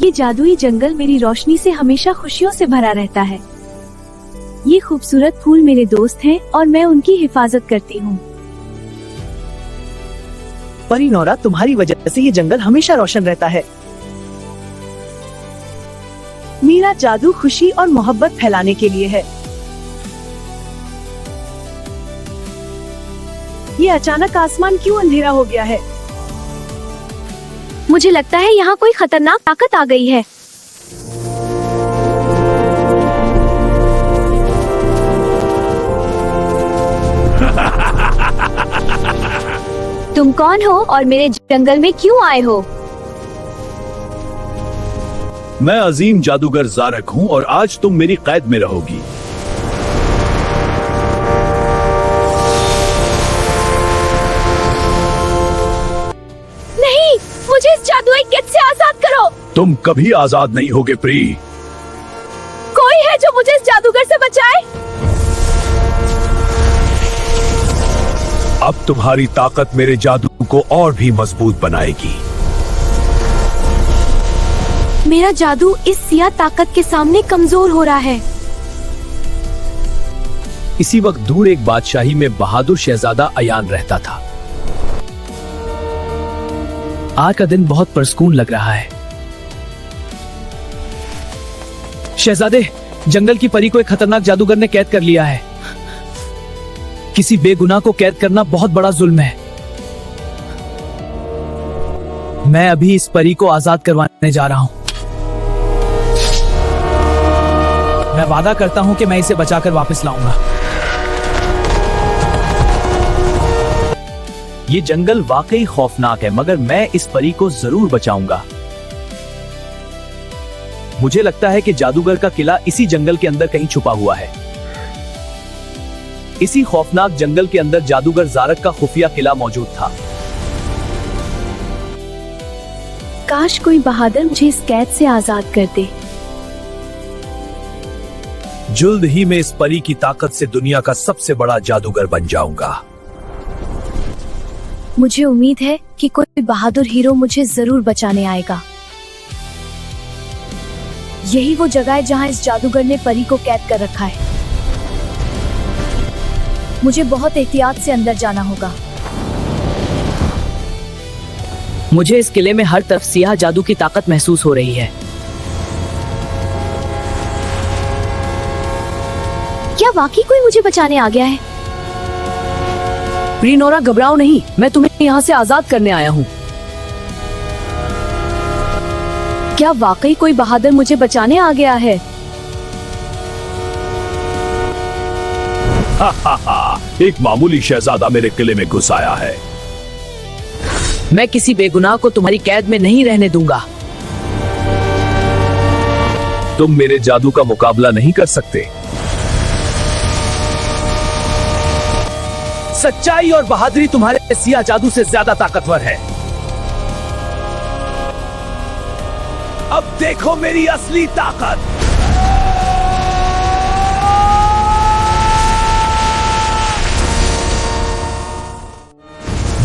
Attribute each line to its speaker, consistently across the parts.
Speaker 1: ये जादुई जंगल मेरी रोशनी से हमेशा खुशियों से भरा रहता है। ये खूबसूरत फूल मेरे दोस्त हैं और मैं उनकी हिफाजत करती हूँ।
Speaker 2: परी नोरा, तुम्हारी वजह से ये जंगल हमेशा रोशन रहता है। मेरा जादू खुशी और मोहब्बत फैलाने के लिए है। ये अचानक आसमान क्यों अंधेरा हो गया है?
Speaker 1: मुझे लगता है यहाँ कोई खतरनाक ताकत आ गई है। तुम कौन हो और मेरे जंगल में क्यों आए हो?
Speaker 3: मैं अजीम जादूगर ज़ारक हूँ और आज तुम मेरी कैद में रहोगी।
Speaker 1: नहीं, मुझे इस जादुई कैद से आजाद करो।
Speaker 3: तुम कभी आजाद नहीं होगे प्री।
Speaker 1: कोई है जो मुझे इस जादूगर से बचाए?
Speaker 3: अब तुम्हारी ताकत मेरे जादू को और भी मजबूत बनाएगी।
Speaker 1: मेरा जादू इस सियाह ताकत के सामने कमजोर हो रहा है।
Speaker 3: इसी वक्त दूर एक बादशाही में बहादुर शहजादा अयान रहता था।
Speaker 4: आज का दिन बहुत पुरस्कून लग रहा है। शहजादे, जंगल की परी को एक खतरनाक जादूगर ने कैद कर लिया है। किसी बेगुनाह को कैद करना बहुत बड़ा जुल्म है। मैं अभी इस परी को आजाद करवाने जा रहा हूं। मैं वादा करता हूं कि मैं इसे बचाकर वापस लाऊंगा।
Speaker 3: ये जंगल वाकई खौफनाक है, मगर मैं इस परी को जरूर बचाऊंगा। मुझे लगता है कि जादूगर का किला इसी जंगल के अंदर कहीं छुपा हुआ है। इसी खौफनाक जंगल के अंदर जादूगर ज़ारक का खुफिया किला मौजूद था।
Speaker 1: काश कोई बहादुर मुझे इस कैद से आजाद कर दे।
Speaker 3: जल्द ही मैं इस परी की ताकत से दुनिया का सबसे बड़ा जादूगर बन जाऊंगा।
Speaker 1: मुझे उम्मीद है कि कोई बहादुर हीरो मुझे जरूर बचाने आएगा। यही वो जगह है जहां इस जादूगर ने परी को कैद कर रखा है। मुझे बहुत एहतियात से अंदर जाना होगा।
Speaker 4: मुझे इस किले में हर तरफ सियाह जादू की ताकत महसूस हो रही है।
Speaker 1: क्या वाकई कोई मुझे बचाने आ गया है?
Speaker 4: प्री नोरा, घबराओ नहीं, मैं तुम्हें यहाँ से आजाद करने आया हूँ।
Speaker 1: क्या वाकई कोई बहादुर मुझे बचाने आ गया है?
Speaker 3: एक मामूली शहजादा मेरे किले में घुस आया है।
Speaker 4: मैं किसी बेगुनाह को तुम्हारी कैद में नहीं रहने दूंगा।
Speaker 3: तुम मेरे जादू का मुकाबला नहीं कर सकते।
Speaker 4: सच्चाई और बहादुरी तुम्हारे सियाह जादू से ज्यादा ताकतवर है।
Speaker 3: अब देखो मेरी असली ताकत।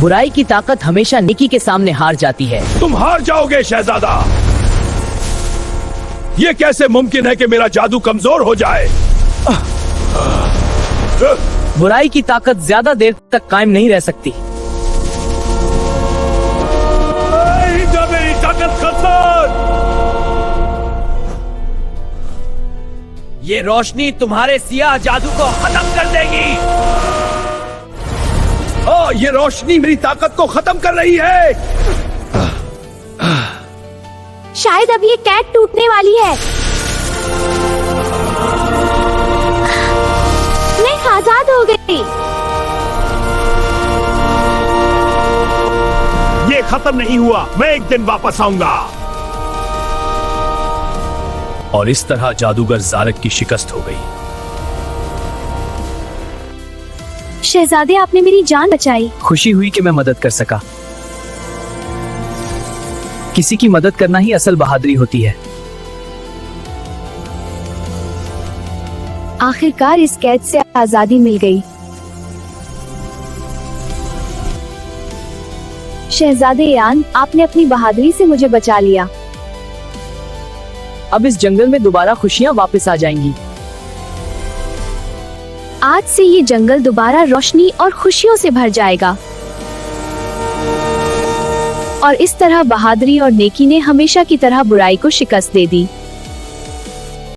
Speaker 4: बुराई की ताकत हमेशा नेकी के सामने हार जाती है।
Speaker 3: तुम हार जाओगे शहजादा। ये कैसे मुमकिन है कि मेरा जादू कमजोर हो जाए?
Speaker 4: बुराई की ताकत ज्यादा देर तक कायम नहीं रह सकती।
Speaker 3: मेरी ताकत खतर।
Speaker 4: ये रोशनी तुम्हारे सियाह जादू को खत्म कर देगी।
Speaker 3: ये रोशनी मेरी ताकत को खत्म कर रही है।
Speaker 1: शायद अब ये कैद टूटने वाली है। मैं आजाद हो गई।
Speaker 3: ये खत्म नहीं हुआ, मैं एक दिन वापस आऊंगा। और इस तरह जादूगर ज़ारक की शिकस्त हो गई।
Speaker 1: शहजादे, आपने मेरी जान बचाई।
Speaker 4: खुशी हुई कि मैं मदद कर सका। किसी की मदद करना ही असल बहादुरी होती है।
Speaker 1: आखिरकार इस कैद से आजादी मिल गई। शहजादे यान, आपने अपनी बहादुरी से मुझे बचा लिया।
Speaker 2: अब इस जंगल में दोबारा खुशियाँ वापस आ जाएंगी।
Speaker 1: आज से ये जंगल दोबारा रोशनी और खुशियों से भर जाएगा। और इस तरह बहादुरी और नेकी ने हमेशा की तरह बुराई को शिकस्त दे दी।